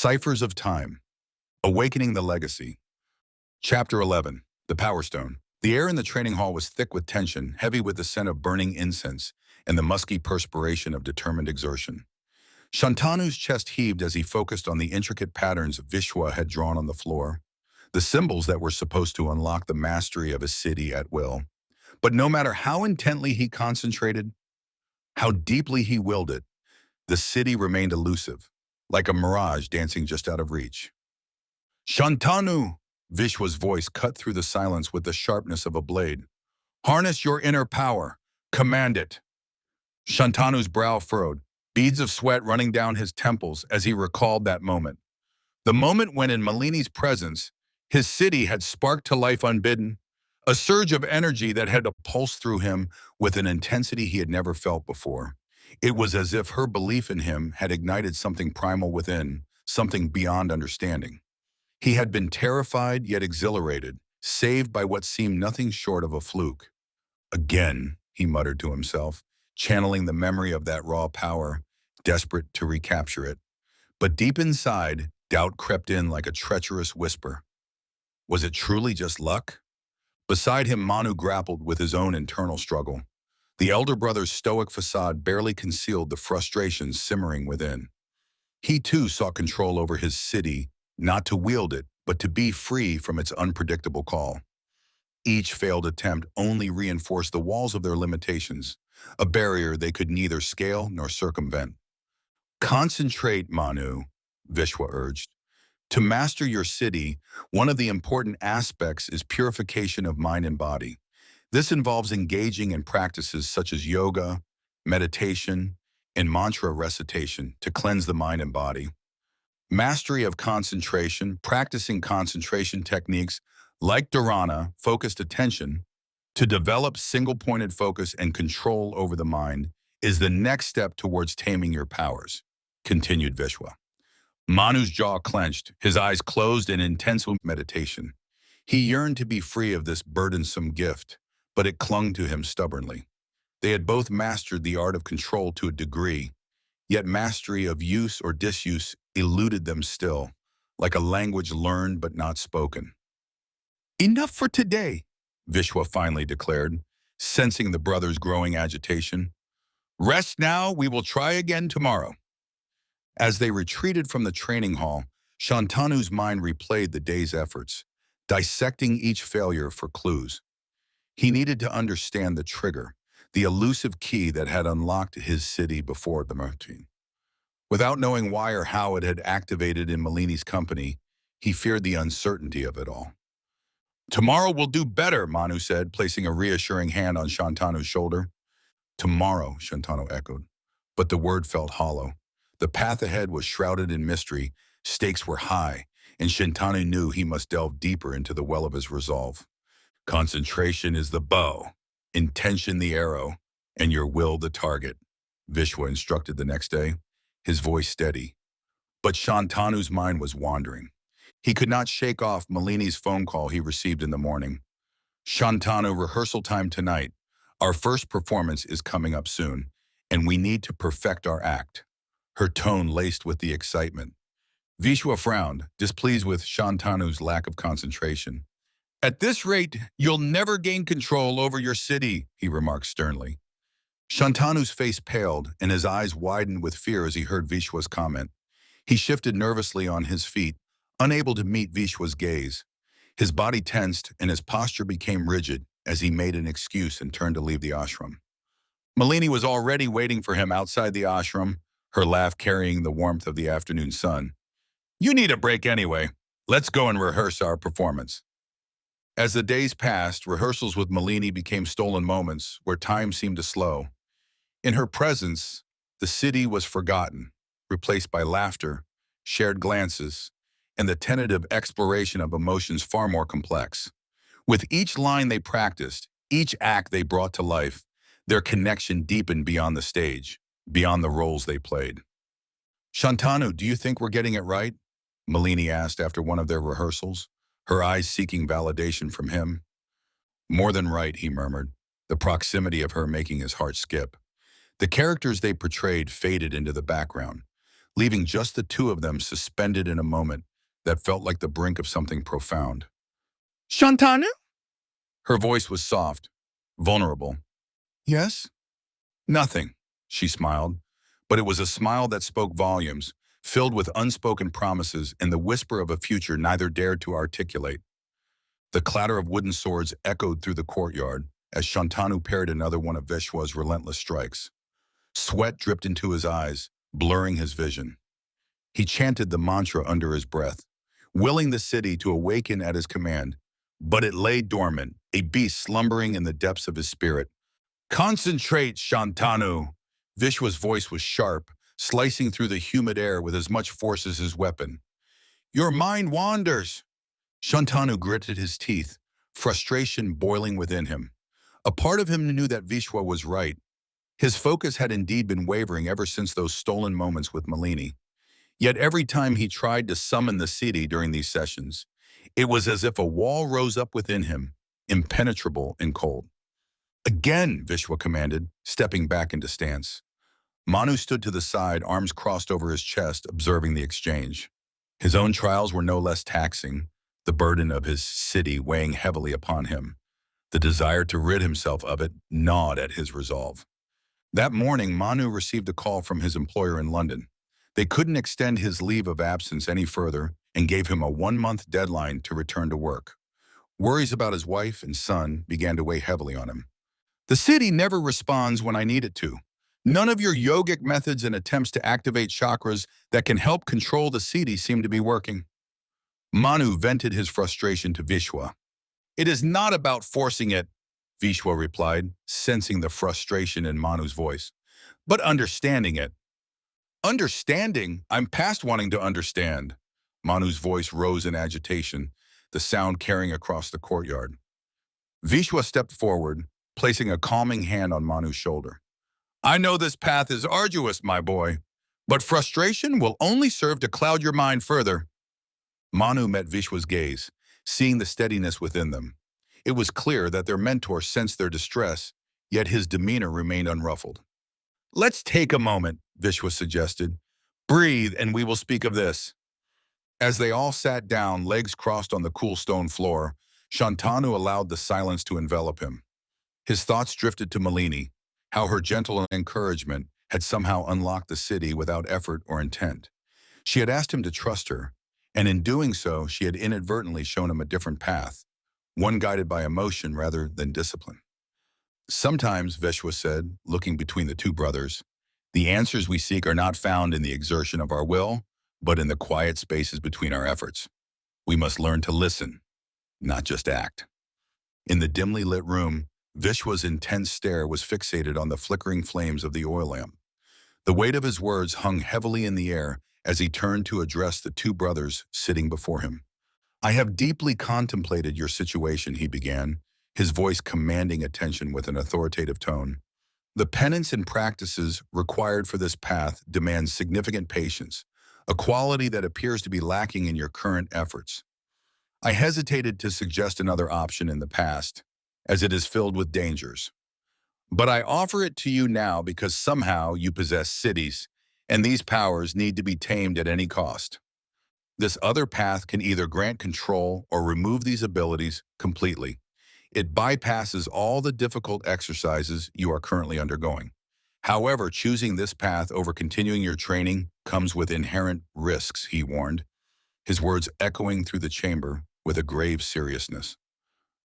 Ciphers of Time, Awakening the Legacy. Chapter 11, The Power Stone. The air in the training hall was thick with tension, heavy with the scent of burning incense and the musky perspiration of determined exertion. Shantanu's chest heaved as he focused on the intricate patterns Vishwa had drawn on the floor, the symbols that were supposed to unlock the mastery of a city at will. But no matter how intently he concentrated, how deeply he willed it, the city remained elusive, like a mirage dancing just out of reach. Shantanu! Vishwa's voice cut through the silence with the sharpness of a blade. Harness your inner power. Command it. Shantanu's brow furrowed, beads of sweat running down his temples as he recalled that moment. The moment when in Malini's presence, his city had sparked to life unbidden, a surge of energy that had pulsed through him with an intensity he had never felt before. It was as if her belief in him had ignited something primal within, something beyond understanding. He had been terrified yet exhilarated, saved by what seemed nothing short of a fluke. Again, he muttered to himself, channeling the memory of that raw power, desperate to recapture it. But deep inside, doubt crept in like a treacherous whisper. Was it truly just luck? Beside him, Manu grappled with his own internal struggle. The elder brother's stoic facade barely concealed the frustration simmering within. He too sought control over his city, not to wield it, but to be free from its unpredictable call. Each failed attempt only reinforced the walls of their limitations, a barrier they could neither scale nor circumvent. Concentrate, Manu, Vishwa urged. To master your city, one of the important aspects is purification of mind and body. This involves engaging in practices such as yoga, meditation, and mantra recitation to cleanse the mind and body. Mastery of concentration, practicing concentration techniques like dharana, focused attention, to develop single-pointed focus and control over the mind is the next step towards taming your powers, continued Vishwa. Manu's jaw clenched, his eyes closed in intense meditation. He yearned to be free of this burdensome gift, but it clung to him stubbornly. They had both mastered the art of control to a degree, yet mastery of use or disuse eluded them still, like a language learned but not spoken. Enough for today, Vishwa finally declared, sensing the brothers' growing agitation. Rest now, we will try again tomorrow. As they retreated from the training hall, Shantanu's mind replayed the day's efforts, dissecting each failure for clues. He needed to understand the trigger, the elusive key that had unlocked his city before the routine. Without knowing why or how it had activated in Malini's company, he feared the uncertainty of it all. Tomorrow we'll do better, Manu said, placing a reassuring hand on Shantanu's shoulder. Tomorrow, Shantanu echoed, but the word felt hollow. The path ahead was shrouded in mystery, stakes were high, and Shantanu knew he must delve deeper into the well of his resolve. Concentration is the bow, intention the arrow, and your will the target, Vishwa instructed the next day, his voice steady. But Shantanu's mind was wandering. He could not shake off Malini's phone call he received in the morning. Shantanu, rehearsal time tonight. Our first performance is coming up soon, and we need to perfect our act. Her tone laced with the excitement. Vishwa frowned, displeased with Shantanu's lack of concentration. At this rate, you'll never gain control over your city, he remarked sternly. Shantanu's face paled, and his eyes widened with fear as he heard Vishwa's comment. He shifted nervously on his feet, unable to meet Vishwa's gaze. His body tensed, and his posture became rigid as he made an excuse and turned to leave the ashram. Malini was already waiting for him outside the ashram, her laugh carrying the warmth of the afternoon sun. You need a break anyway. Let's go and rehearse our performance. As the days passed, rehearsals with Malini became stolen moments where time seemed to slow. In her presence, the city was forgotten, replaced by laughter, shared glances, and the tentative exploration of emotions far more complex. With each line they practiced, each act they brought to life, their connection deepened beyond the stage, beyond the roles they played. Shantanu, do you think we're getting it right? Malini asked after one of their rehearsals, her eyes seeking validation from him. More than right, he murmured, the proximity of her making his heart skip. The characters they portrayed faded into the background, leaving just the two of them suspended in a moment that felt like the brink of something profound. Shantanu? Her voice was soft, vulnerable. Yes? Nothing, she smiled, but it was a smile that spoke volumes, filled with unspoken promises and the whisper of a future neither dared to articulate. The clatter of wooden swords echoed through the courtyard as Shantanu parried another one of Vishwa's relentless strikes. Sweat dripped into his eyes, blurring his vision. He chanted the mantra under his breath, willing the city to awaken at his command, but it lay dormant, a beast slumbering in the depths of his spirit. Concentrate, Shantanu! Vishwa's voice was sharp, slicing through the humid air with as much force as his weapon. Your mind wanders! Shantanu gritted his teeth, frustration boiling within him. A part of him knew that Vishwa was right. His focus had indeed been wavering ever since those stolen moments with Malini. Yet every time he tried to summon the city during these sessions, it was as if a wall rose up within him, impenetrable and cold. Again, Vishwa commanded, stepping back into stance. Manu stood to the side, arms crossed over his chest, observing the exchange. His own trials were no less taxing, the burden of his city weighing heavily upon him. The desire to rid himself of it gnawed at his resolve. That morning, Manu received a call from his employer in London. They couldn't extend his leave of absence any further and gave him a 1-month deadline to return to work. Worries about his wife and son began to weigh heavily on him. The city never responds when I need it to. None of your yogic methods and attempts to activate chakras that can help control the city seem to be working. Manu vented his frustration to Vishwa. It is not about forcing it, Vishwa replied, sensing the frustration in Manu's voice, but understanding it. Understanding? I'm past wanting to understand. Manu's voice rose in agitation, the sound carrying across the courtyard. Vishwa stepped forward, placing a calming hand on Manu's shoulder. I know this path is arduous, my boy, but frustration will only serve to cloud your mind further. Manu met Vishwa's gaze, seeing the steadiness within them. It was clear that their mentor sensed their distress, yet his demeanor remained unruffled. Let's take a moment, Vishwa suggested. Breathe, and we will speak of this. As they all sat down, legs crossed on the cool stone floor, Shantanu allowed the silence to envelop him. His thoughts drifted to Malini, how her gentle encouragement had somehow unlocked the city without effort or intent. She had asked him to trust her, and in doing so, she had inadvertently shown him a different path, one guided by emotion rather than discipline. Sometimes, Vishwa said, looking between the two brothers, the answers we seek are not found in the exertion of our will, but in the quiet spaces between our efforts. We must learn to listen, not just act. In the dimly lit room, Vishwa's intense stare was fixated on the flickering flames of the oil lamp. The weight of his words hung heavily in the air as he turned to address the two brothers sitting before him. I have deeply contemplated your situation, he began, his voice commanding attention with an authoritative tone. The penance and practices required for this path demand significant patience, a quality that appears to be lacking in your current efforts. I hesitated to suggest another option in the past, as it is filled with dangers. But I offer it to you now because somehow you possess cities, and these powers need to be tamed at any cost. This other path can either grant control or remove these abilities completely. It bypasses all the difficult exercises you are currently undergoing. However, choosing this path over continuing your training comes with inherent risks, he warned, his words echoing through the chamber with a grave seriousness.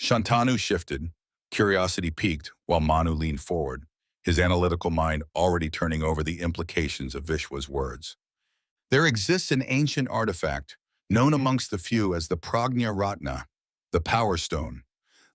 Shantanu shifted, curiosity piqued, while Manu leaned forward, his analytical mind already turning over the implications of Vishwa's words. There exists an ancient artifact, known amongst the few as the Prajna Ratna, the Power Stone.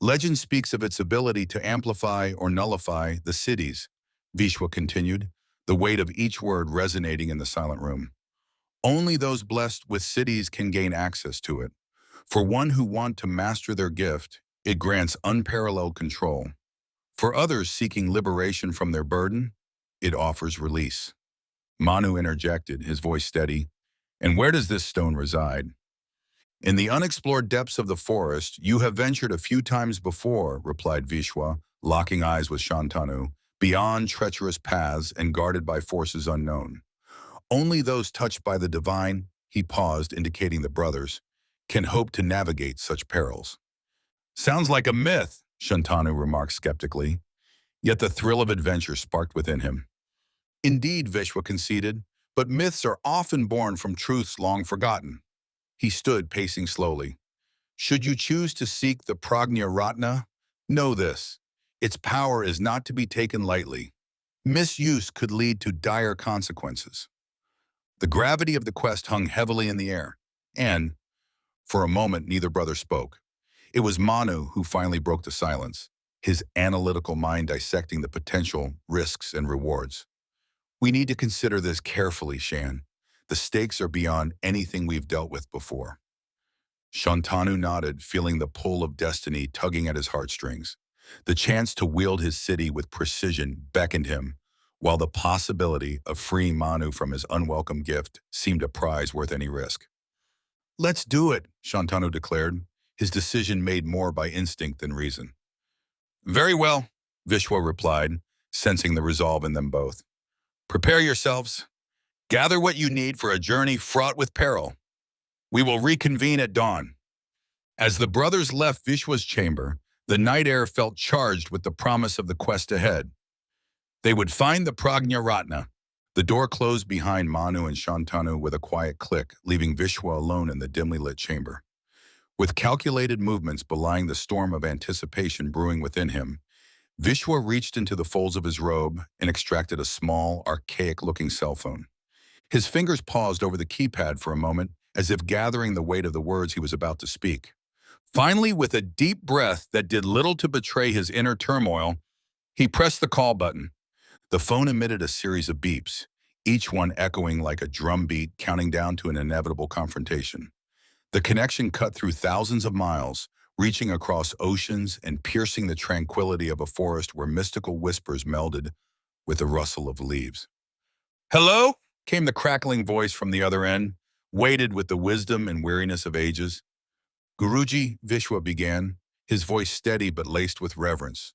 Legend speaks of its ability to amplify or nullify the cities, Vishwa continued, the weight of each word resonating in the silent room. Only those blessed with cities can gain access to it. For one who want to master their gift, it grants unparalleled control. For others seeking liberation from their burden, it offers release. Manu interjected, his voice steady. And where does this stone reside? In the unexplored depths of the forest, you have ventured a few times before, replied Vishwa, locking eyes with Shantanu, beyond treacherous paths and guarded by forces unknown. Only those touched by the divine, he paused, indicating the brothers, can hope to navigate such perils. Sounds like a myth, Shantanu remarked skeptically, yet the thrill of adventure sparked within him. Indeed, Vishwa conceded, but myths are often born from truths long forgotten. He stood, pacing slowly. Should you choose to seek the Prajna Ratna, know this. Its power is not to be taken lightly. Misuse could lead to dire consequences. The gravity of the quest hung heavily in the air, and, for a moment, neither brother spoke. It was Manu who finally broke the silence, his analytical mind dissecting the potential risks and rewards. We need to consider this carefully, Shan. The stakes are beyond anything we've dealt with before. Shantanu nodded, feeling the pull of destiny tugging at his heartstrings. The chance to wield his city with precision beckoned him, while the possibility of freeing Manu from his unwelcome gift seemed a prize worth any risk. Let's do it, Shantanu declared, his decision made more by instinct than reason. Very well, Vishwa replied, sensing the resolve in them both. Prepare yourselves. Gather what you need for a journey fraught with peril. We will reconvene at dawn. As the brothers left Vishwa's chamber, the night air felt charged with the promise of the quest ahead. They would find the Prajna Ratna. The door closed behind Manu and Shantanu with a quiet click, leaving Vishwa alone in the dimly lit chamber. With calculated movements belying the storm of anticipation brewing within him, Vishwa reached into the folds of his robe and extracted a small, archaic-looking cell phone. His fingers paused over the keypad for a moment, as if gathering the weight of the words he was about to speak. Finally, with a deep breath that did little to betray his inner turmoil, he pressed the call button. The phone emitted a series of beeps, each one echoing like a drumbeat counting down to an inevitable confrontation. The connection cut through thousands of miles, reaching across oceans and piercing the tranquility of a forest where mystical whispers melded with the rustle of leaves. Hello? Came the crackling voice from the other end, weighted with the wisdom and weariness of ages. Guruji, Vishwa began, his voice steady but laced with reverence.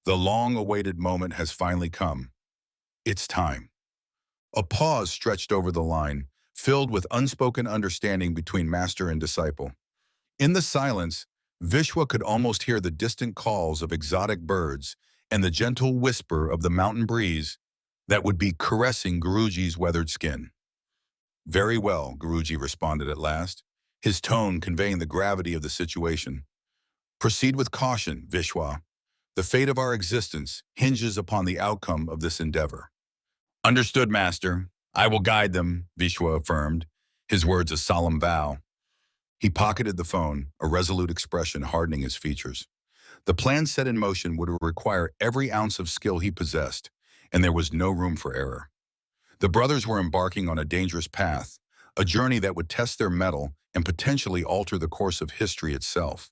The long-awaited moment has finally come. It's time. A pause stretched over the line, filled with unspoken understanding between master and disciple. In the silence, Vishwa could almost hear the distant calls of exotic birds and the gentle whisper of the mountain breeze that would be caressing Guruji's weathered skin. Very well, Guruji responded at last, his tone conveying the gravity of the situation. Proceed with caution, Vishwa. The fate of our existence hinges upon the outcome of this endeavor. Understood, Master. I will guide them, Vishwa affirmed, his words a solemn vow. He pocketed the phone, a resolute expression hardening his features. The plan set in motion would require every ounce of skill he possessed, and there was no room for error. The brothers were embarking on a dangerous path, a journey that would test their mettle and potentially alter the course of history itself.